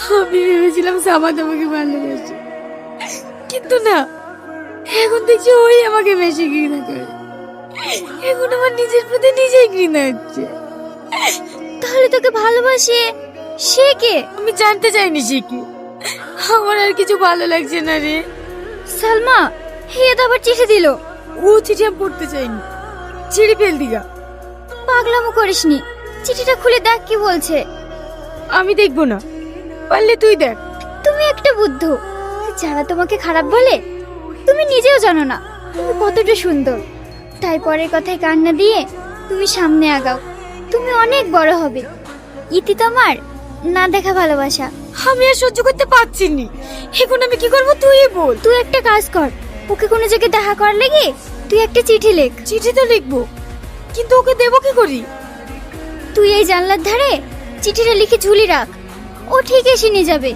আমি ভেবেছিলাম সামাদ আমাকে ভালোবাসে, কিন্তু না, এখন দেখছি ওই আমাকে বেশি ঘৃণা করে। এখন আমার নিজের প্রতি নিজেই ঘৃণা হচ্ছে। তাহলে তোকে ভালোবাসে সে কে? আমি জানতে চাইনি সে কি। আমার আর কিছু ভালো লাগছে না রে। সালমা, হে তো আবার চিঠি দিল। ও চিঠি আমি পড়তে চাইনি, ছিঁড়ে ফেল দিগা। পাগলামো করিসনি, চিঠিটা খুলে দেখ কি বলছে। আমি দেখবো না, পারলে তুই দেখ। তুমি একটা বুদ্ধ, যারা তোমাকে খারাপ বলে তুমি নিজেও জানো না তুমি কতটা সুন্দর। তাই পরের কথায় কান না দিয়ে তুমি সামনে আগাও, তুমি অনেক বড় হবে। ইতি তোমার না দেখা ভালোবাসা। আমি আর সহ্য করতে পারছি নি। এখন আমি কি করবো তুই বল। তুই একটা কাজ কর, ওকে কোনো জায়গায় দেখা করার লেগে তুই একটা চিঠি লেখ। চিঠি তো লিখবো, কিন্তু ওকে দেবো কি করি? তুই এই জানলার ধারে চিঠিটা লিখে ঝুলি রাখ, ও ঠিক এসে নিয়ে যাবে।